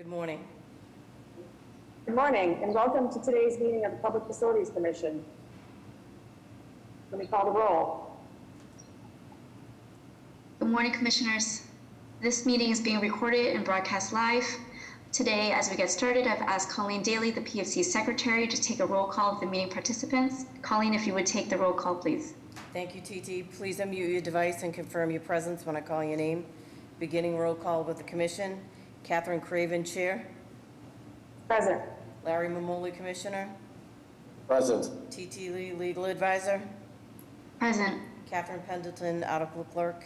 Good morning. Good morning, and welcome to today's meeting of the Public Facilities Commission. Let me call the roll. Good morning, Commissioners. This meeting is being recorded and broadcast live. Today, as we get started, I've asked Colleen Daly, the PFC Secretary, to take a roll call of the meeting participants. Colleen, if you would take the roll call, please. Thank you, TT. Please unmute your device and confirm your presence when I call your name. Beginning roll call with the Commission. Catherine Craven, Chair. Present. Larry Mamoli, Commissioner. Present. TT Lee, Legal Advisor. Present. Catherine Pendleton, Article Clerk.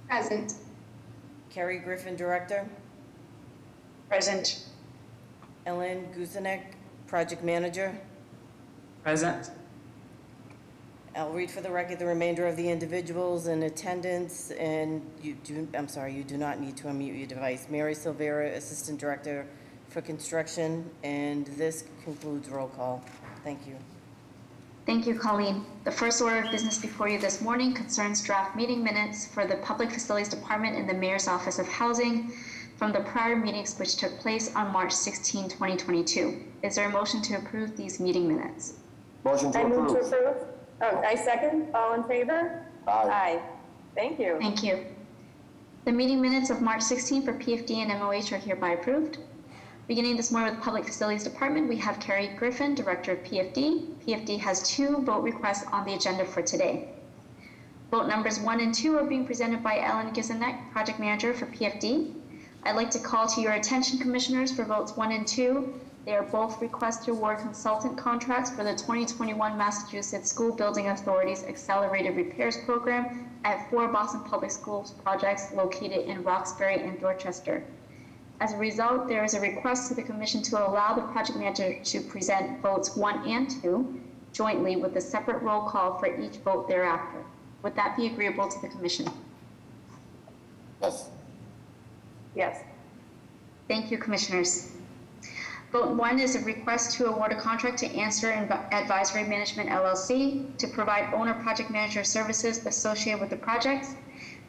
Present. Kerry Griffin, Director. Present. Ellen Gusenek, Project Manager. Present. I'll read for the record the remainder of the individuals in attendance, and you do not need to unmute your device. Mary Silvera, Assistant Director for Construction, and this concludes roll call. Thank you. Thank you, Colleen. The first order of business before you this morning concerns draft meeting minutes for the Public Facilities Department in the Mayor's Office of Housing from the prior meetings which took place on March 16, 2022. Is there a motion to approve these meeting minutes? Motion to I move to approve. approve. Oh, I second. All in favor? Aye. Thank you. Thank you. The meeting minutes of March 16 for PFD and MOH are hereby approved. Beginning this morning with the Public Facilities Department, we have Kerry Griffin, Director of PFD. PFD has 2 vote requests on the agenda for today. Vote numbers 1 and 2 are being presented by Ellen Gizenek, Project Manager for PFD. I'd like to call to your attention, Commissioners, for votes 1 and 2. They are both requests to award consultant contracts for the 2021 Massachusetts School Building Authority's Accelerated Repairs Program at 4 Boston Public Schools projects located in Roxbury and Dorchester. As a result, there is a request to the Commission to allow the Project Manager to present votes 1 and 2 jointly with a separate roll call for each vote thereafter. Would that be agreeable to the Commission? Yes. Yes. Thank you, Commissioners. Vote 1 is a request to award a contract to Answer Advisory Management LLC to provide owner project manager services associated with the projects.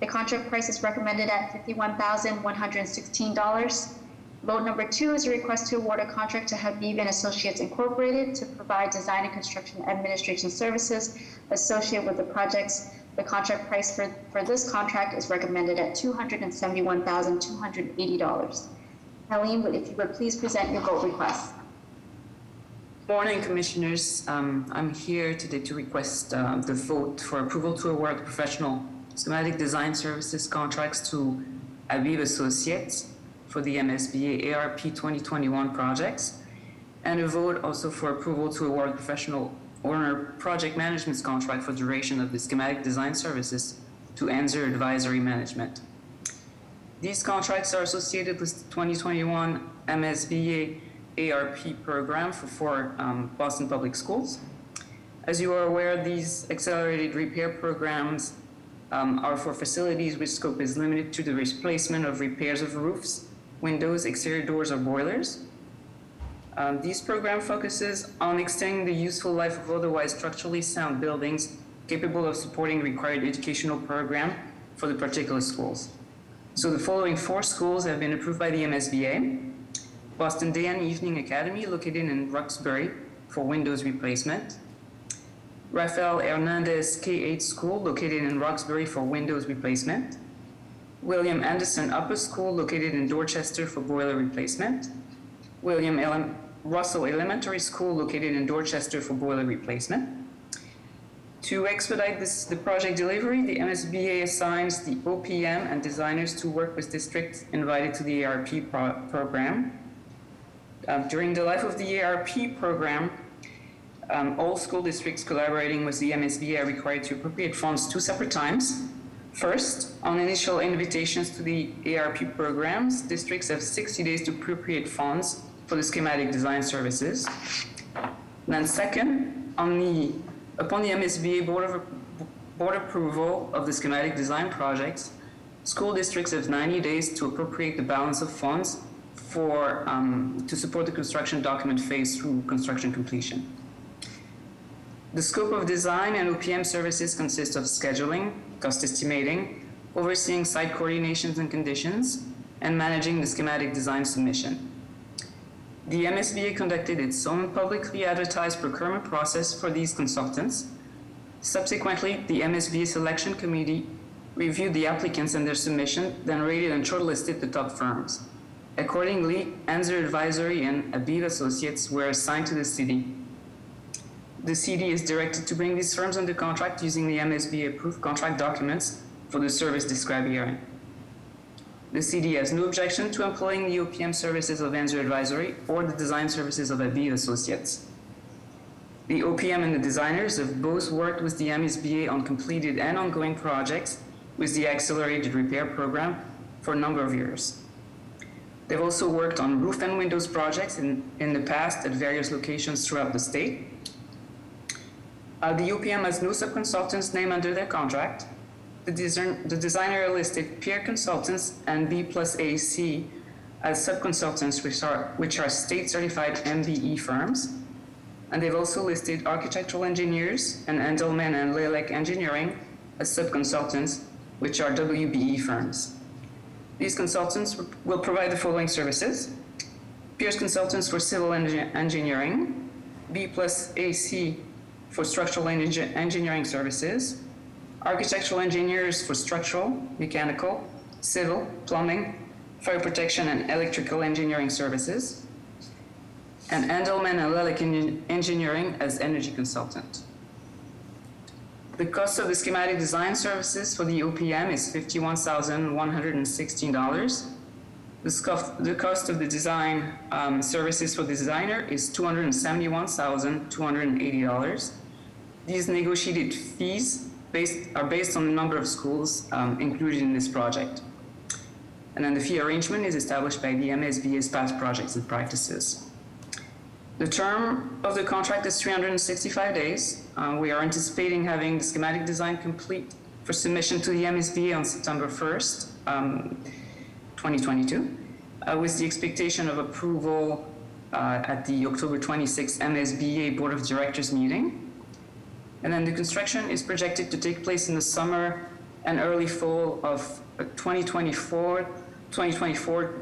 The contract price is recommended at $51,116. Vote number 2 is a request to award a contract to Habib and Associates Incorporated to provide design and construction administration services associated with the projects. The contract price for this contract is recommended at $271,280. Helene, if you would please present your vote request. Morning, Commissioners. I'm here today to request the vote for approval to award professional schematic design services contracts to Habib Associates for the MSBA ARP 2021 projects, and a vote also for approval to award professional owner project management contract for duration of the schematic design services to Answer Advisory Management. These contracts are associated with the 2021 MSBA ARP program for 4 Boston Public Schools. As you are aware, these accelerated repair programs are for facilities which scope is limited to the replacement of repairs of roofs, windows, exterior doors, or boilers. This program focuses on extending the useful life of otherwise structurally sound buildings capable of supporting required educational program for the particular schools. So the following 4 schools have been approved by the MSBA. Boston Day and Evening Academy, located in Roxbury, for windows replacement. Rafael Hernandez K-8 School, located in Roxbury, for windows replacement. William Anderson Upper School, located in Dorchester, for boiler replacement. William Russell Elementary School, located in Dorchester, for boiler replacement. To expedite the project delivery, the MSBA assigns the OPM and designers to work with districts invited to the ARP program. During the life of the ARP program, all school districts collaborating with the MSBA are required to appropriate funds 2 separate times. First, on initial invitations to the ARP programs, districts have 60 days to appropriate funds for the schematic design services. Then second, upon the MSBA board approval of the schematic design projects, school districts have 90 days to appropriate the balance of funds to support the construction document phase through construction completion. The scope of design and OPM services consists of scheduling, cost estimating, overseeing site coordinations and conditions, and managing the schematic design submission. The MSBA conducted its own publicly advertised procurement process for these consultants. Subsequently, the MSBA selection committee reviewed the applicants and their submission, then rated and shortlisted the top firms. Accordingly, Anzer Advisory and Aviv Associates were assigned to the city. The CD is directed to bring these firms under contract using the MSBA-approved contract documents for the service described herein. The CD has no objection to employing the OPM services of Anzer Advisory or the design services of Aviv Associates. The OPM and the designers have both worked with the MSBA on completed and ongoing projects with the Accelerated Repair Program for a number of years. They've also worked on roof and windows projects in the past at various locations throughout the state. The OPM has no subconsultants named under their contract. The designer listed peer consultants and B plus AC as subconsultants, which are state-certified MBE firms. And they've also listed architectural engineers and Endelman and Lelek Engineering as subconsultants, which are WBE firms. These consultants will provide the following services: Pierce Consultants for civil engineering, B plus AC for structural engineering services, architectural engineers for structural, mechanical, civil, plumbing, fire protection, and electrical engineering services, and Endelman and Lelek Engineering as energy consultant. The cost of the schematic design services for the OPM is $51,116. The cost of the design services for the designer is $271,280. These negotiated fees are based on the number of schools included in this project. And then the fee arrangement is established by the MSBA's past projects and practices. The term of the contract is 365 days. We are anticipating having the schematic design complete for submission to the MSBA on September 1st, 2022, with the expectation of approval at the October 26th MSBA Board of Directors meeting. And then the construction is projected to take place in the summer and early fall of 2024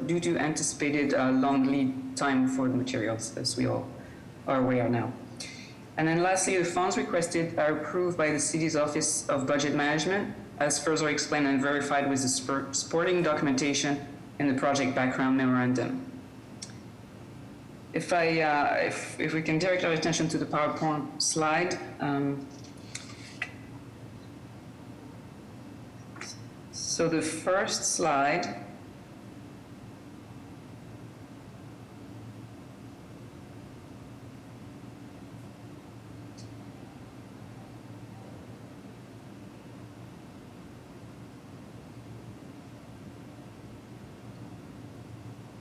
due to anticipated long lead time for the materials, as we all are aware now. And then lastly, the funds requested are approved by the city's Office of Budget Management, as further explained and verified with the supporting documentation in the project background memorandum. If we can direct our attention to the PowerPoint slide. So the first slide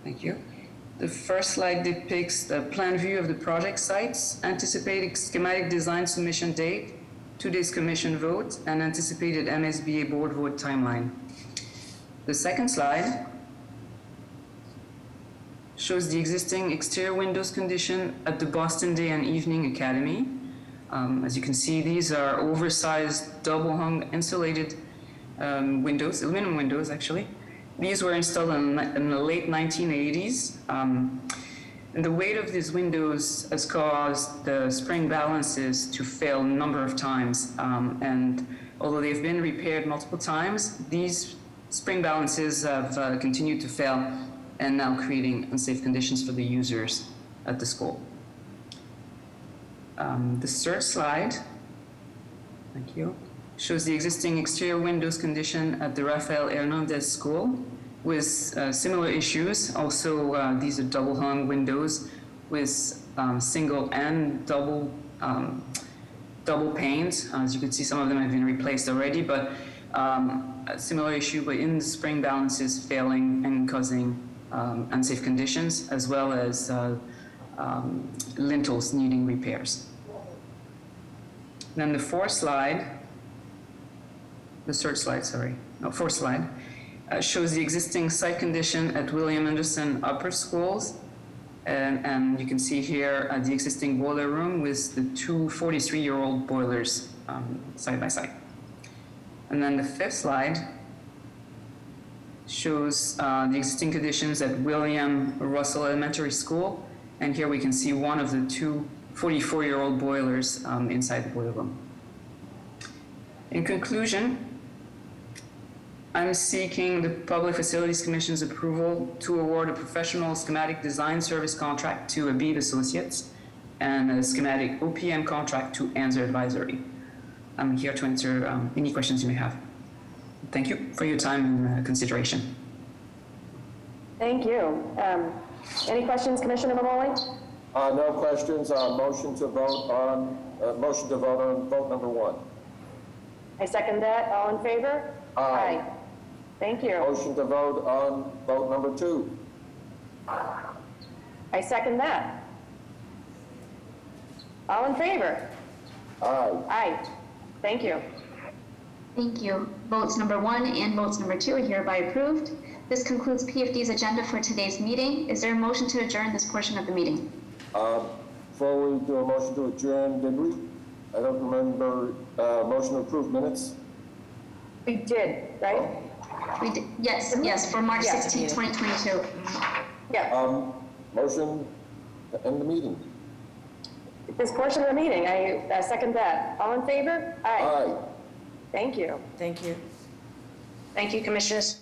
Thank you. The first slide depicts the plan view of the project sites, anticipated schematic design submission date, today's commission vote, and anticipated MSBA board vote timeline. The second slide shows the existing exterior windows condition at the Boston Day and Evening Academy. As you can see, these are oversized, double-hung, insulated windows, aluminum windows actually. These were installed in the late 1980s. And the weight of these windows has caused the spring balances to fail a number of times. And although they've been repaired multiple times, these spring balances have continued to fail and now creating unsafe conditions for the users at the school. The third slide, thank you, shows the existing exterior windows condition at the Rafael Hernandez School with similar issues. Also, these are double-hung windows with single and double panes. As you can see, some of them have been replaced already, but a similar issue, but in the spring balances failing and causing unsafe conditions, as well as lintels needing repairs. Then the fourth slide, shows the existing site condition at William Anderson Upper Schools. And you can see here the existing boiler room with the two 43-year-old boilers side by side. And then the fifth slide shows the existing conditions at William Russell Elementary School. And here we can see one of the two 44-year-old boilers inside the boiler room. In conclusion, I'm seeking the Public Facilities Commission's approval to award a professional schematic design service contract to Aviv Associates and a schematic OPM contract to Anzer Advisory. I'm here to answer any questions you may have. Thank you for your time and consideration. Thank you. Any questions, Commissioner Mamoli? No questions. Motion to vote on vote number 1. I second that. All in favor? Aye. Thank you. Motion to vote on vote number 2. I second that. All in favor? Aye. Aye. Thank you. Thank you. Votes number 1 and votes number 2 are hereby approved. This concludes PFD's agenda for today's meeting. Is there a motion to adjourn this portion of the meeting? Before we do a motion to adjourn, did we? I don't remember. Motion to approve minutes? We did, right? We did, yes, for March Yeah. 16, 2022. Yeah. Motion to end the meeting. This portion of the meeting, I second that. All in favor? Aye. Thank you. Thank you. Thank you, Commissioners.